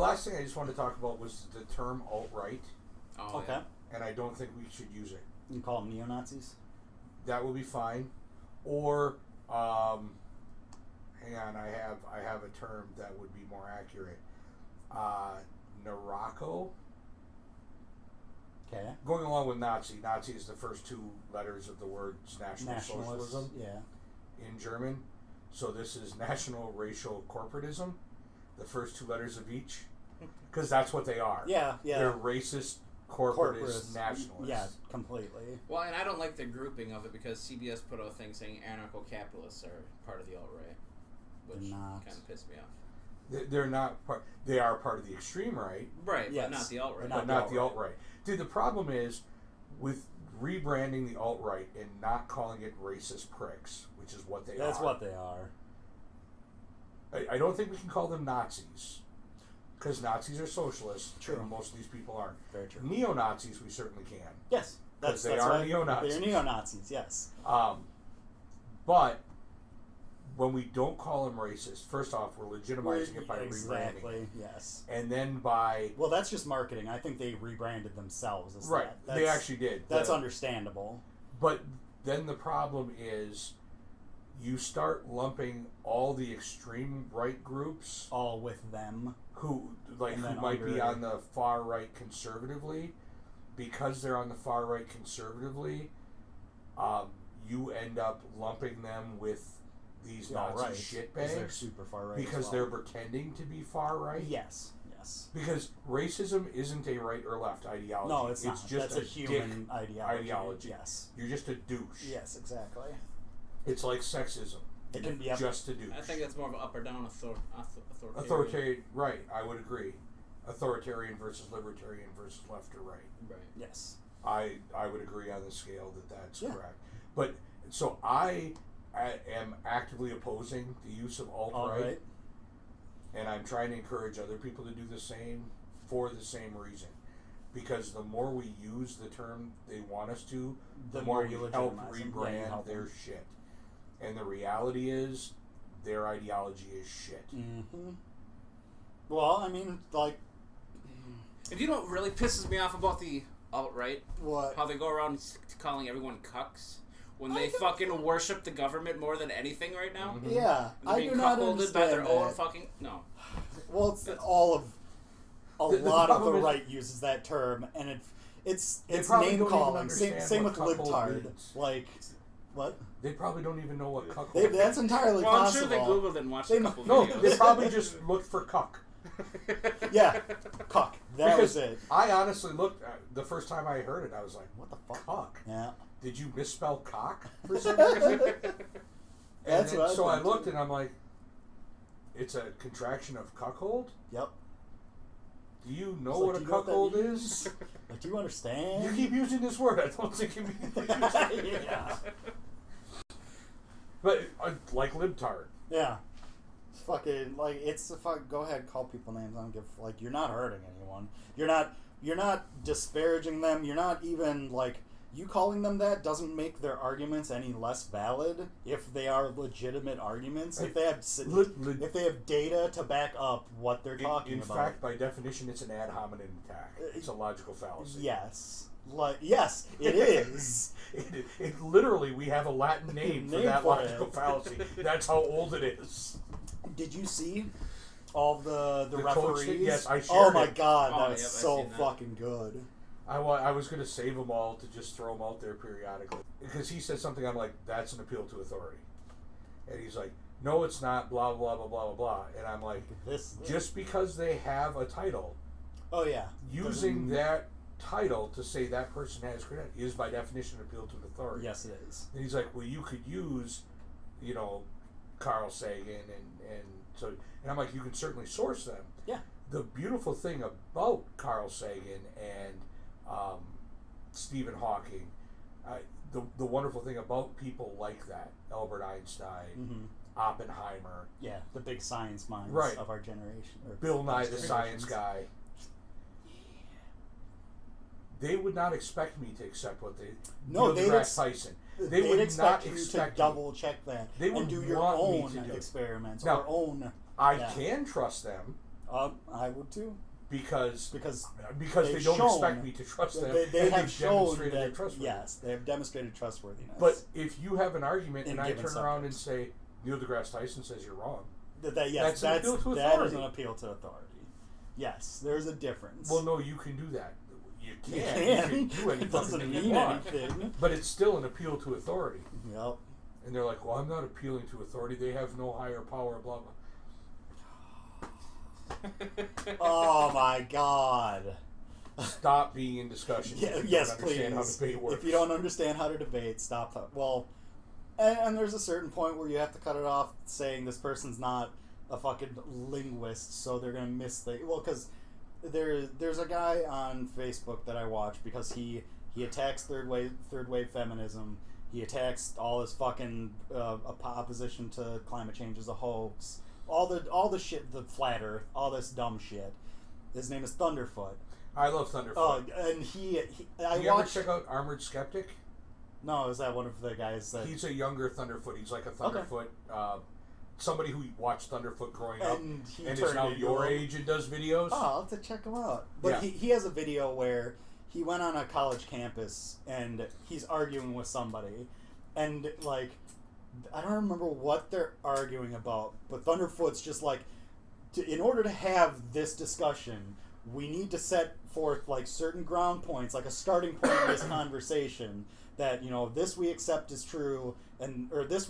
last thing I just wanted to talk about was the term alt-right. Oh, Okay. yeah. And I don't think we should use it. You can call them neo-Nazis? That would be fine. Or, hang on, I have a term that would be more accurate. Narako. Okay. Going along with Nazi. Nazi is the first two letters of the word National Socialism in German. So this is National Racial Corporatism. The first two letters of each. Because that's what they are. Yeah. They're racist, corporatist nationalists. Yeah, completely. Well, and I don't like the grouping of it because CBS put out a thing saying anarcho-capitalists are part of the alt-right, which kind of pissed me off. They're not part. They are part of the extreme right. Right, yes. but not the alt-right. But not the alt-right. Dude, the problem is with rebranding the alt-right and not calling it racist pricks, which is what they are. That's what they are. I don't think we can call them Nazis. Because Nazis are socialists. True. And most of these people aren't. Very true. Neo-Nazis, we certainly can. Yes. Because they are neo-Nazis. They're neo-Nazis, yes. But when we don't call them racist, first off, we're legitimizing it by rebranding it. Yes. And then by... Well, that's just marketing. I think they rebranded themselves as right. that. They actually did. That's understandable. But then the problem is you start lumping all the extreme right groups... All with them. Who might be on the far right conservatively. Because they're on the far right conservatively, you end up lumping them with these Nazi shitbags. They're super far right. Because they're pretending to be far right. Yes. Because racism isn't a right or left ideology. No, it's not. It's just That's a human ideology. Yes. You're just a douche. Yes, exactly. It's like sexism. It can be just a douche. I think that's more of an up or down authoritarian. Right, I would agree. Authoritarian versus libertarian versus left or right. Right. Yes. I would agree on the scale that's correct. But so I am actively opposing the use of alt-right. And I'm trying to encourage other people to do the same for the same reason. Because the more we use the term they want us to, the more we help rebrand their shit. And the reality is, their ideology is shit. Mm-hmm. Well, I mean, like... If you know what really pisses me off about the alt-right? What? How they go around calling everyone cucks. When they fucking worship the government more than anything right now. Mm-hmm. Yeah, I do not understand by their that. own fucking... No. Well, it's all of... A lot of the right uses that term, and it's name-calling. Same with libtard. Like... What? They probably don't even know what cuck is. That's entirely possible. I'm sure they Googled and watched a couple videos. No, they probably just looked for cuck. Yeah, cuck. That was it. I honestly looked, the first time I heard it, I was like, what the fuck? Cuck. Yeah. Did you misspell cock for some reason? That's what so I looked and I'm like, it's a contraction of cuckold? Yep. Do you know what a cuckold is? Like, do you understand? You keep using this word. I don't think you mean Yeah. But, like libtard. Yeah. It's fucking, like, it's a fuck. Go ahead, call people names. I don't give, like, you're not hurting anyone. You're not disparaging them. You're not even, like, you calling them that doesn't make their arguments any less valid if they are legitimate arguments. If they have data to back up what they're talking about. In fact, by definition, it's an ad hominem attack. It's a logical fallacy. Yes. Yes, it is. It literally, we have a Latin name for that logical fallacy. That's how old it is. Did you see all the referees? Yes, I shared Oh my god, that's so that. fucking good. I was going to save them all to just throw them out there periodically. Because he said something, I'm like, that's an appeal to authority. And he's like, no, it's not, blah, blah, blah, blah, blah, blah. And I'm like, just because they have a title, using that title to say that person has credit is by definition an appeal to authority. Yes, it is. And he's like, well, you could use, Carl Sagan and I'm like, you can certainly source them. Yeah. The beautiful thing about Carl Sagan and Stephen Hawking, the wonderful thing about people like that, Albert Einstein, Oppenheimer. Yeah, the big science minds of our generation. Or Bill Nye the Science Guy. They would not expect me to accept what they... No, Neil deGrasse Tyson. They would expect not you expect to double check that they would and do your want own me to do experiments now, or own... I can trust them I would too. Because they they've don't shown, expect me to trust them. They have they've shown demonstrated that, their trustworthiness. yes, they have demonstrated trustworthiness. But if you have an argument and I given turn around and subjects. say, Neil deGrasse Tyson says you're wrong. Yes, that's an appeal to that authority. is an appeal to authority. Yes, there's a difference. Well, no, you can do that. You You can can. do any It doesn't fucking thing mean you want. anything. But it's still an appeal to authority. Yep. And they're like, well, I'm not appealing to authority. They have no higher power, blah, blah. Oh my god. Stop being in discussion. Yeah, if you yes, don't understand please. how debate works. If you don't understand how to debate, stop. Well, and there's a certain point where you have to cut it off saying this person's not a fucking linguist, so they're gonna miss the... Well, because there's a guy on Facebook that I watch because he attacks third wave feminism. He attacks all this fucking opposition to climate change as a hoax. All the shit, the flat Earth, all this dumb shit. His name is Thunderfoot. I love Thunderfoot. Oh, and I you watched... ever check out Armored Skeptic? No, is that one of the guys that... He's a younger Thunderfoot. He's like a Thunderfoot... somebody who watched Thunderfoot growing up and is now your age and does videos. Oh, I'll have to check him out. But yeah. he has a video where he went on a college campus and he's arguing with somebody. And, like, I don't remember what they're arguing about, but Thunderfoot's just like, in order to have this discussion, we need to set forth, like, certain ground points, like a starting point of this conversation, that, you know, this we accept is true, or this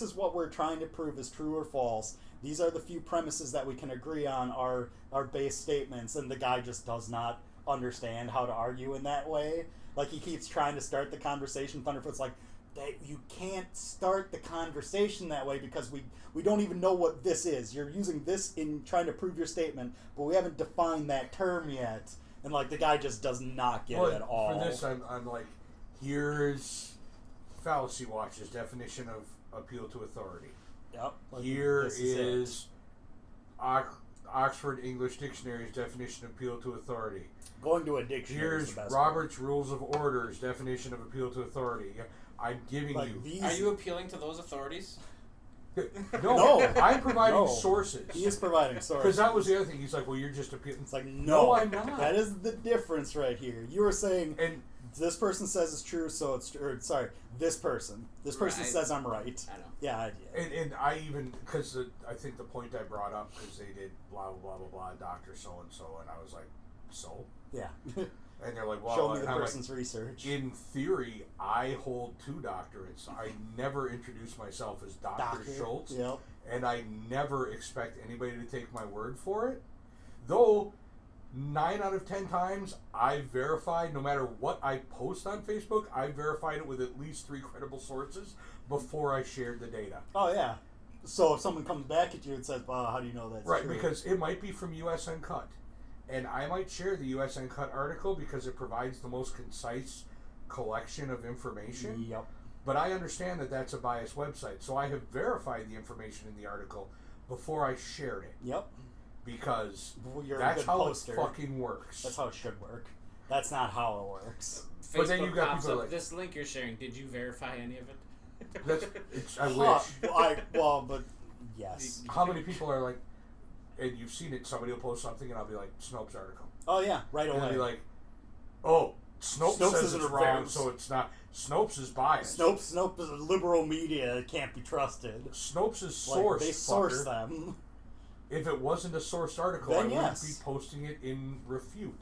is what we're trying to prove is true or false. These are the few premises that we can agree on are base statements, and the guy just does not understand how to argue in that way. Like, he keeps trying to start the conversation. Thunderfoot's like, you can't start the conversation that way because we don't even know what this is. You're using this in trying to prove your statement, but we haven't defined that term yet. And, like, the guy just does not get it at all. For this, I'm like, here's Fallacy Watch's definition of appeal to authority. Yep. Here is Oxford English Dictionary's definition of appeal to authority. Going to a dictionary is Here's the best Robert's Rules of Order's definition of appeal to authority. I'm giving you... Are you appealing to those authorities? No, I'm providing sources. He is providing sources. Because that was the other thing. He's like, well, you're just appealing. It's like, no, I'm not. That is the difference right here. You were saying, and this person says it's true, so it's true. Or, sorry, this person says I'm right. I know. Yeah. And I even, because I think the point I brought up, because they did blah, blah, blah, blah, Dr. So-and-so, and I was like, so? Yeah. And they're like, well, show me the person's research. In theory, I hold 2 doctorates. I never introduce myself as Dr. Schultz. Yep. And I never expect anybody to take my word for it. Though, 9 out of 10 times, I verified, no matter what I post on Facebook, I verified it with at least 3 credible sources before I shared the data. Oh, yeah. So if someone comes back at you and says, well, how do you know that's right, true? Right, because it might be from US Uncut. And I might share the US Uncut article because it provides the most concise collection of information. Yep. But I understand that that's a biased website. So I have verified the information in the article before I shared it. Yep. Because you're that's how poster. it fucking works. That's how it should work. That's not how it works. Facebook but then you got pops people up, like, this link you're sharing, did you verify any of it? I wish. But yes. How many people are like, and you've seen it, somebody will post something and I'll be like, Snopes article. Oh yeah, right away. And I'll be like, oh, Snopes says isn't it's wrong, fair, so it's not. Snopes is biased. Snopes is liberal media. It can't be trusted. Snopes is sourced. They source them. If it wasn't a sourced article, then I wouldn't be posting it in refute.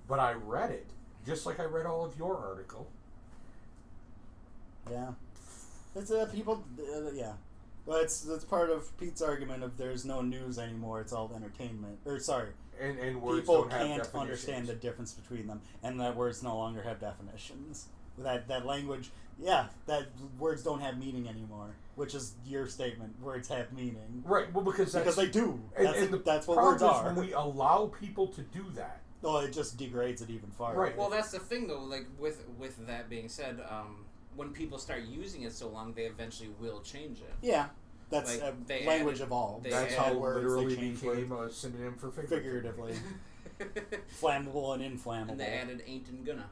But I read it, just like I read all of your article. Yeah. It's people. Yeah. Well, that's part of Pete's argument of there's no news anymore. It's all entertainment. Or sorry. And words people don't have can't definitions. understand the difference between them, and that words no longer have definitions. That language, yeah, that words don't have meaning anymore, which is your statement. Words have meaning, right? Well, because they do. That's what problem words are. When we allow people to do that, oh, it just degrades it even farther. Right. Well, that's the thing, though. Like with that being said, when people start using it so long, they eventually will change it. Yeah. That's language evolves. That's how words literally became a synonym for figuratively. Flammable and inflammable. And they added ain't and gonna.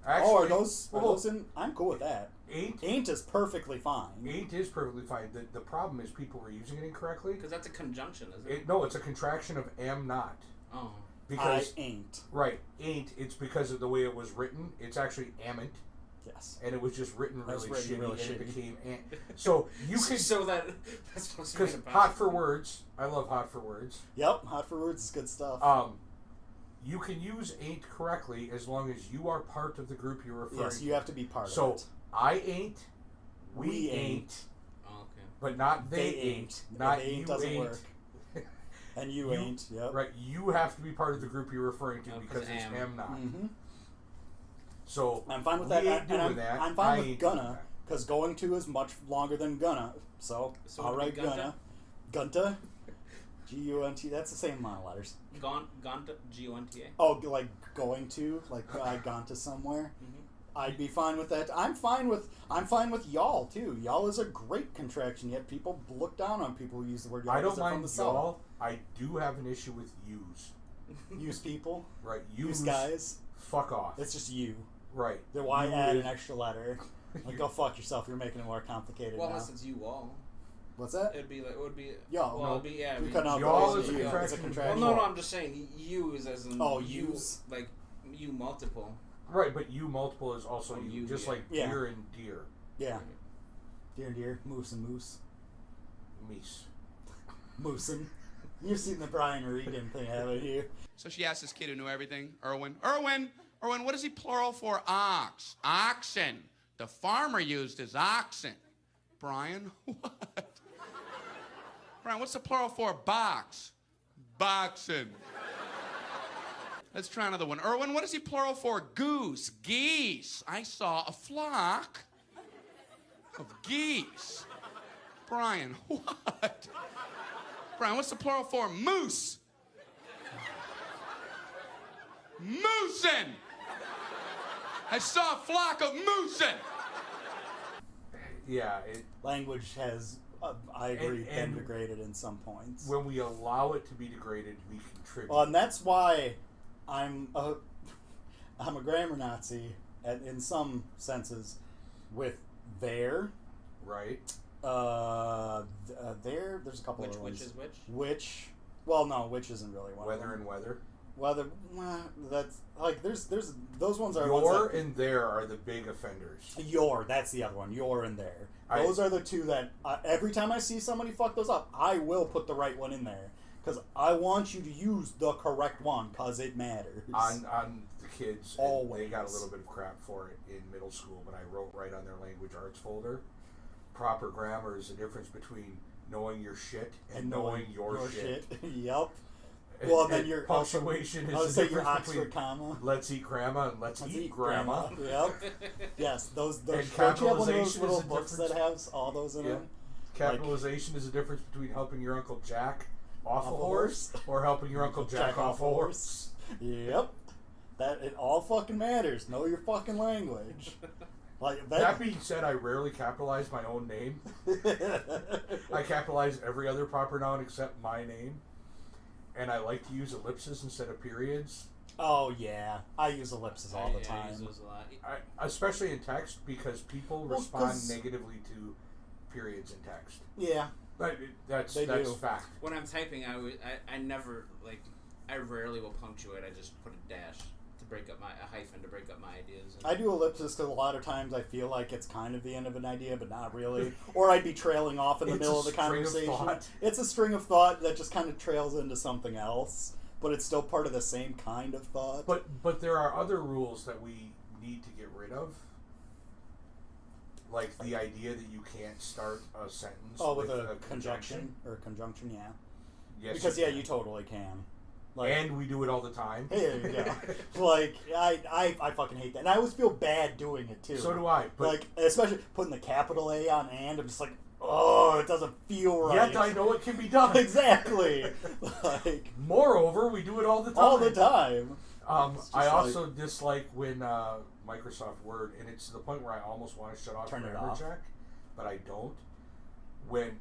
Actually, are those in? I'm cool with that. Ain't is perfectly fine. Ain't is perfectly fine. The problem is people were using it incorrectly. Because that's a conjunction, isn't it? No, it's a contraction of am not. Oh. Because I ain't. Right, ain't. It's because of the way it was written. It's actually amn't. Yes. And it was just written really shitty, and it became ant. So you can that's supposed to be because hot for words. I love hot for words. Yep, hot for words is good stuff. You can use ain't correctly as long as you are part of the group you're referring to. Yes, you have to be part of it. So I ain't, we ain't, oh, okay. but not they ain't, not they you doesn't ain't. work. And you ain't, yep. Right, you have to be part of the group you're referring to because it's am not. Mm-hmm. So I'm fine with that. that. I'm fine with gonna, because going to is much longer than gonna. So I'll write gonna. Gunta. G-U-N-T. That's the same amount of letters. Gonta, G-O-N-T-A. Oh, like going to, like I'd gone to somewhere. Mm-hmm. I'd be fine with that. I'm fine with y'all too. Y'all is a great contraction. Yet people look down on people who use the word y'all. I don't mind from the y'all. South. I do have an issue with use. Use people. Right. Use guys. Fuck off. It's just you. Right. Then why add an extra letter? Like, go fuck yourself. You're making it more complicated. Well, now. unless it's you all. What's that? It would be y'all. Well, No. it'd be yeah. Y'all is a It's a contraction. contraction. Well, no, I'm just saying use as in use like you multiple. Right, but you multiple is also you, just yeah. like deer and deer. Yeah. Deer and deer, moose and moose. Meese. Moosin'. You've seen the Brian Regan thing, haven't you? So she asked this kid who knew everything, Erwin, what is he plural for ox? Oxen. The farmer used his oxen. Brian, what? Brian, what's the plural for box? Boxen. Let's try another one. Erwin, what is he plural for goose? Geese. I saw a flock of geese. Brian, what? Brian, what's the plural for moose? Moosin! I saw a flock of moosin! Yeah, Language has, I agree, been degraded in some points. When we allow it to be degraded, we contribute. Well, and that's why I'm a grammar Nazi in some senses with their. Right. There's a couple of Which ones. is which? Which, well, no, which isn't really one. Weather and weather. Weather, that's like there's those ones are Your ones that, and there are the big offenders. Your, that's the other one. Your and there. Those are the two that every time I see somebody fuck those up, I will put the right one in there because I want you to use the correct one because it matters. On the kids, always. They got a little bit of crap for it in middle school, but I wrote right on their language arts folder. Proper grammar is the difference between knowing your shit and knowing your shit. Yep. Well, then your punctuation is the difference between comma. Let's eat grandma and let's eat grandma. Yep. Yes, those. And don't you have one of those capitalization little is the books that has all those in them? Capitalization is the difference between helping your Uncle Jack off a horse or helping your Uncle Jack off a horse. Yep. That it all fucking matters. Know your fucking language. Like that being said, I rarely capitalize my own name. I capitalize every other proper noun except my name. And I like to use ellipses instead of periods. Oh yeah, I use ellipses all the time. I use those a lot. Especially in text because people respond negatively to periods in text. Yeah, that's fact. When I'm typing, I never I rarely will punctuate. I just put a dash to break up a hyphen to break up my ideas. I do ellipses because a lot of times I feel like it's kind of the end of an idea, but not really. Or I'd be trailing off in the middle of the conversation. It's a string of thought that just kind of trails into something else, but it's still part of the same kind of thought. But there are other rules that we need to get rid of. Like the idea that you can't start a sentence with a conjunction or conjunction, yeah. Yes, because you totally can. And we do it all the time. There you go. I fucking hate that. And I always feel bad doing it, too. So do I. But especially putting the capital A on and, I'm just like, oh, it doesn't feel right. Yet I know it can be done. Exactly. Moreover, we do it all the time. All the time. I also dislike when Microsoft Word, and it's to the point where I almost want to shut off grammar check, but I don't.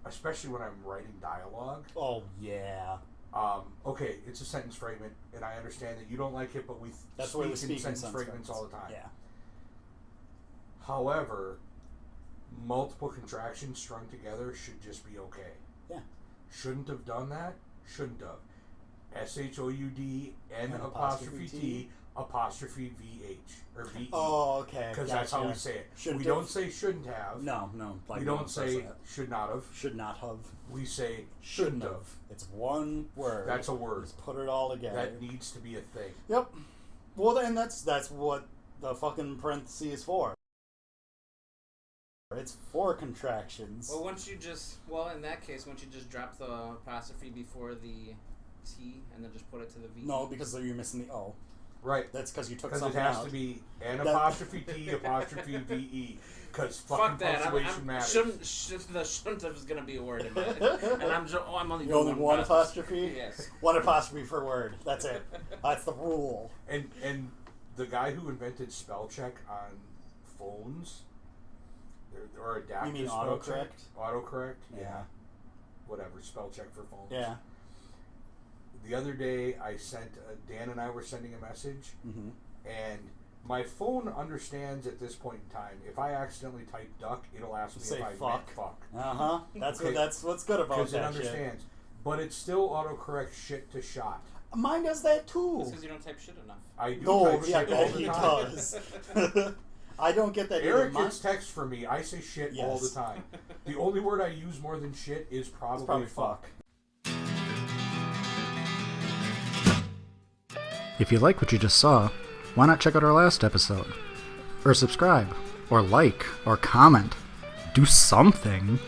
Especially when I'm writing dialogue. Oh, yeah. Okay, it's a sentence fragment, and I understand that you don't like it, but we speak in sentence fragments all the time. Yeah. However, multiple contractions strung together should just be okay. Yeah. Shouldn't have done that. Shouldn't have. SHOUDN''T apostrophe VH or VE. Oh, okay. Because that's how we say it. Shouldn't we have. don't say shouldn't have. No. Like we no don't one says say that. should not have. Should not have. We say shouldn't have. It's one word. That's a word. Just put it all together. That needs to be a thing. Yep. Well, then that's what the fucking parenthesis is for. It's for contractions. Well, in that case, once you just drop the apostrophe before the T and then just put it to the V. No, because you're missing the O. Right. That's because you took Because it something has out. to be an apostrophe T apostrophe VE. Because fucking Fuck that. punctuation matters. Shouldn't have is going to be a word in mine. And I'm only You doing only one apostrophe? Yes. One apostrophe per word. That's it. That's the rule. And the guy who invented spell check on phones, or adaptive You mean spell autocorrect? check? Autocorrect? Yeah. Whatever, spell check for phones. Yeah. The other day, I sent, Dan and I were sending a message, and my phone understands at this point in time, if I accidentally type duck, it'll ask me Say if I fuck. meant fuck. Uh-huh. That's Okay. what's good about Because it that shit. understands. But it still autocorrects shit to shot. Mine does that too. It's because you don't type shit enough. I do No, type yeah, shit all the he time. does. I don't get that Eric either. gets text from me. I say shit all the Yes. time. The only word I use more than shit is probably fuck. If you like what you just saw, why not check out our last episode? Or subscribe, or like, or comment. Do something.